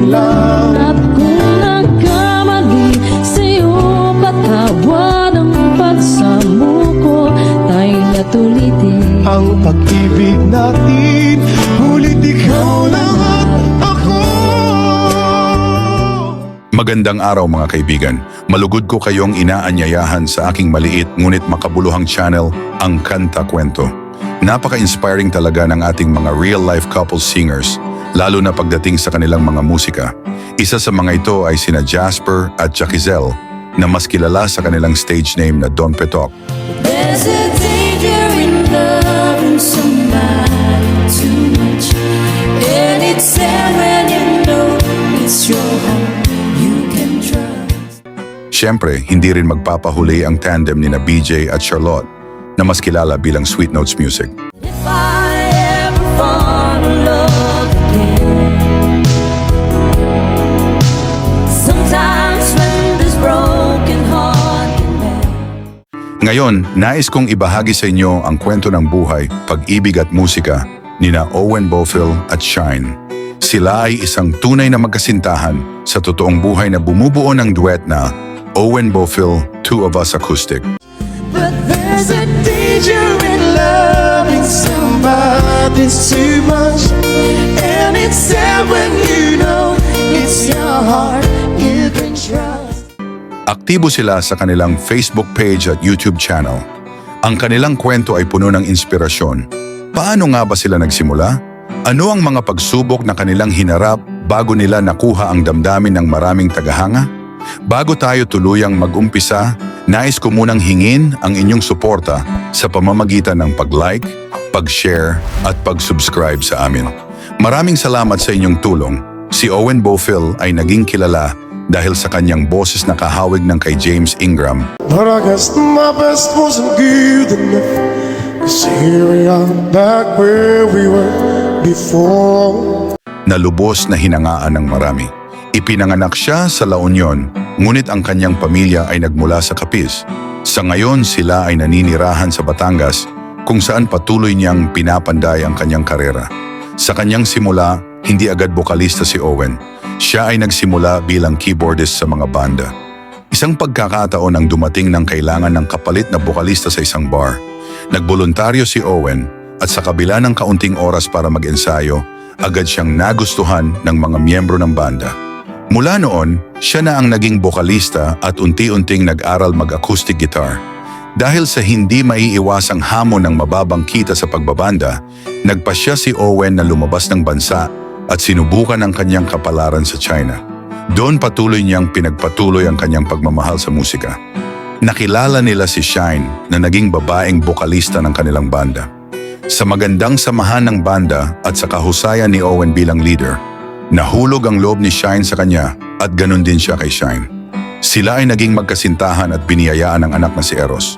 lang. At kung nagkamali sa'yo, patawad ang pagsamuko, tayo natulitin. Ang pag-ibig natin, ulit ikaw lang at ako. Magandang araw mga kaibigan. Malugod ko kayong inaanyayahan sa aking maliit ngunit makabuluhang channel, Ang Kanta Kwento. Napaka-inspiring talaga ng ating mga real-life couple singers, lalo na pagdating sa kanilang mga musika. Isa sa mga ito ay sina Jasper at Jaquizel, na mas kilala sa kanilang stage name na Don Petok. There's a danger in loving somebody too much, and it's sad when you know it's your heart you can trust. Siyempre, hindi rin magpapahuli ang tandem ni na BJ at Charlotte, na mas kilala bilang Sweet Notes Music. If I ever fall in love again, sometimes when this broken heart can mend. Ngayon, nais kong ibahagi sa inyo ang kwento ng buhay, pag-ibig at musika ni na Owen Bofill at Shine. Sila ay isang tunay na magkasintahan sa totoong buhay na bumubuo ng duet na Owen Bofill, Two of Us Acoustic. But there's a danger in loving somebody too much, and it's sad when you know it's your heart you can trust. Aktibo sila sa kanilang Facebook page at YouTube channel. Ang kanilang kwento ay puno ng inspirasyon. Paano nga ba sila nagsimula? Ano ang mga pagsubok na kanilang hinarap bago nila nakuha ang damdamin ng maraming tagahanga? Bago tayo tuluyang mag-umpisa, nais ko munang hingin ang inyong suporta sa pamamagitan ng pag-like, pag-share at pag-subscribe sa amin. Maraming salamat sa inyong tulong. Si Owen Bofill ay naging kilala dahil sa kanyang boses na kahawig ng kay James Ingram. But I guess my best wasn't good enough, 'cause here we are back where we were before. Na lubos na hinangaan ng marami. Ipinanganak siya sa La Union, ngunit ang kanyang pamilya ay nagmula sa Capiz. Sa ngayon, sila ay naninirahan sa Batangas, kung saan patuloy niyang pinapanday ang kanyang karera. Sa kanyang simula, hindi agad bokalista si Owen. Siya ay nagsimula bilang keyboardist sa mga banda. Isang pagkakataon ang dumating ng kailangan ng kapalit na bokalista sa isang bar. Nagboluntaryo si Owen at sa kabila ng kaunting oras para mag-ensayo, agad siyang nagustuhan ng mga miyembro ng banda. Mula noon, siya na ang naging bokalista at unti-unting nag-aral mag-acoustic guitar. Dahil sa hindi maiiwasang hamon ng mababang kita sa pagbabanda, nagpasya si Owen na lumabas ng bansa at sinubukan ang kanyang kapalaran sa China. Doon patuloy niyang pinagpatuloy ang kanyang pagmamahal sa musika. Nakilala nila si Shine na naging babaeng bokalista ng kanilang banda. Sa magandang samahan ng banda at sa kahusayan ni Owen bilang leader, nahulog ang loob ni Shine sa kanya at ganun din siya kay Shine. Sila ay naging magkasintahan at biniyayaan ng anak na si Eros.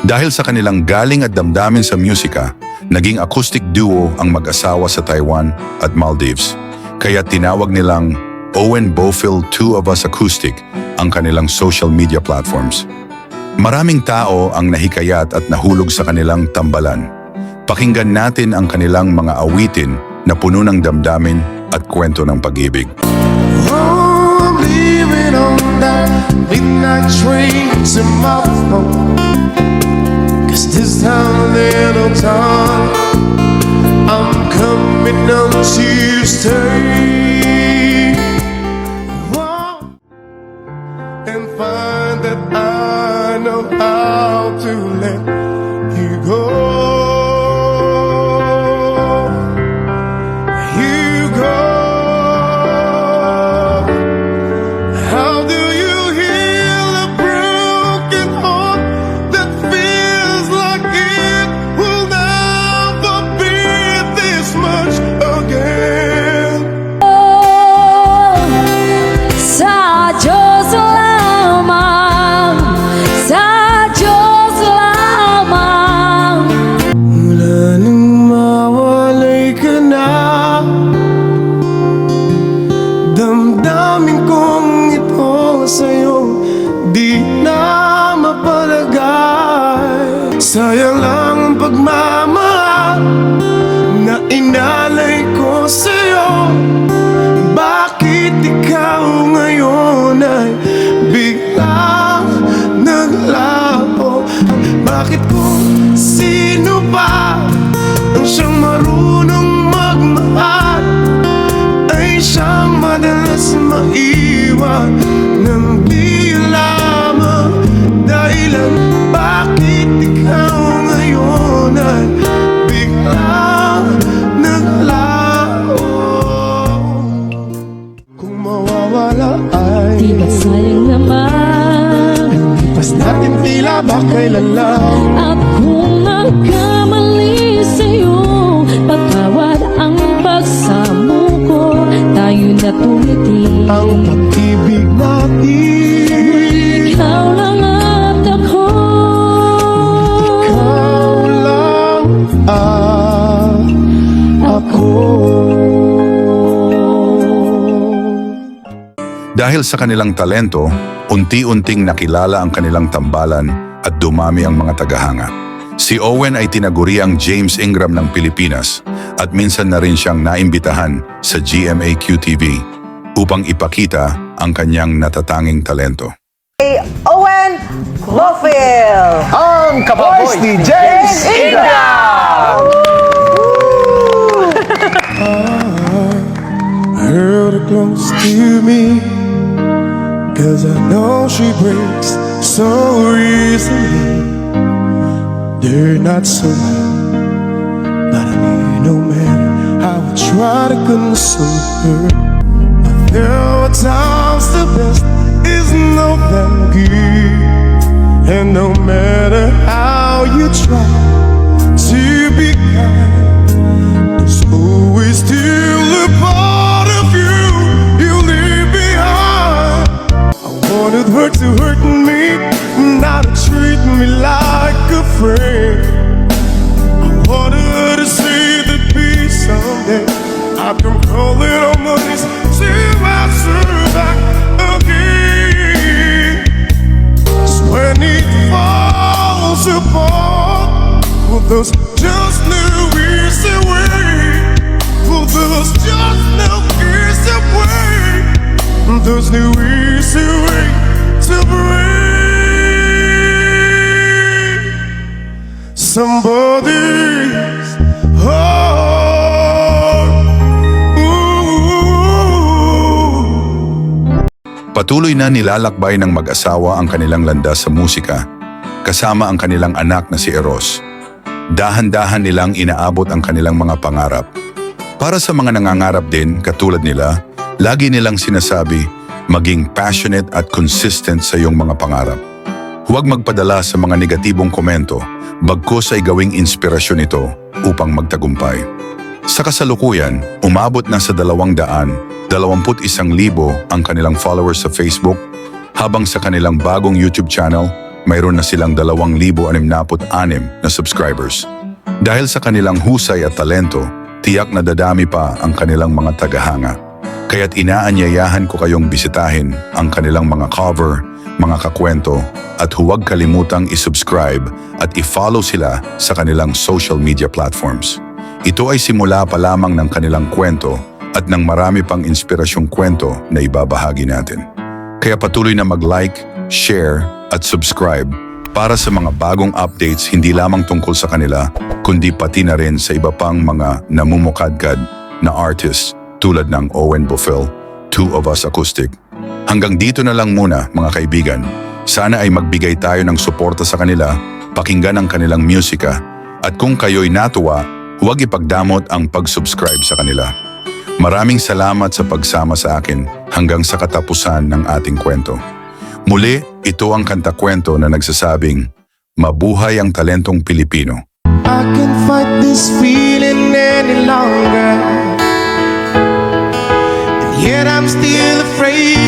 Dahil sa kanilang galing at damdamin sa musika, naging acoustic duo ang mag-asawa sa Taiwan at Maldives. Kaya tinawag nilang Owen Bofill Two of Us Acoustic ang kanilang social media platforms. Maraming tao ang nahikayat at nahulog sa kanilang tambalan. Pakinggan natin ang kanilang mga awitin na puno ng damdamin at kwento ng pag-ibig. Oh, I'm leaving on that midnight train tomorrow, 'cause this time, little time, I'm coming on Tuesday. Oh, and find that I know how to let you go. Dahil sa kanilang talento, unti-unting nakilala ang kanilang tambalan at dumami ang mga tagahanga. Si Owen ay tinaguri ang James Ingram ng Pilipinas at minsan na rin siyang naimbitahan sa GMA QTV upang ipakita ang kanyang natatanging talento. Owen Lofield! Ang kababoy ni James Ingram! Held her close to me, 'cause I know she breaks so easily. They're not so loud, but I need no matter how I try to console her. But there are times the best is no thank you, and no matter how you try to be kind, there's always still a part of you you leave behind. I wanted her to hurt me, not to treat me like a friend. I wanted her to say that be someday I'd come calling on my knees to ask her back again. 'Cause when it falls apart, will those just no years away? Will those just no years away? Those new years away to break somebody's heart. Ooh. Patuloy na nilalakbay ng mag-asawa ang kanilang landas sa musika, kasama ang kanilang anak na si Eros. Dahan-dahan nilang inaabot ang kanilang mga pangarap. Para sa mga nangangarap din, katulad nila, lagi nilang sinasabi, maging passionate at consistent sa iyong mga pangarap. Huwag magpadala sa mga negatibong komento, bagkus ay gawing inspirasyon ito upang magtagumpay. Sa kasalukuyan, umabot na sa 221,000 ang kanilang followers sa Facebook, habang sa kanilang bagong YouTube channel, mayroon na silang 2,066 na subscribers. Dahil sa kanilang husay at talento, tiyak na dadami pa ang kanilang mga tagahanga. Kaya't inaanyayahan ko kayong bisitahin ang kanilang mga cover, mga kakwento, at huwag kalimutang isubscribe at i-follow sila sa kanilang social media platforms. Ito ay simula pa lamang ng kanilang kwento at ng marami pang inspirasyong kwento na ibabahagi natin. Kaya patuloy na mag-like, share, at subscribe para sa mga bagong updates hindi lamang tungkol sa kanila, kundi pati na rin sa iba pang mga namumukadkad na artists tulad ng Owen Lofield, Two of Us Acoustic. Hanggang dito na lang muna mga kaibigan. Sana ay magbigay tayo ng suporta sa kanila, pakinggan ang kanilang musika, at kung kayo'y natuwa, huwag ipagdamot ang pag-subscribe sa kanila. Maraming salamat sa pagsama sa akin hanggang sa katapusan ng ating kwento. Muli, ito ang kanta-kwento na nagsasabing, mabuhay ang talentong Pilipino. I can't fight this feeling any longer, and yet I'm still afraid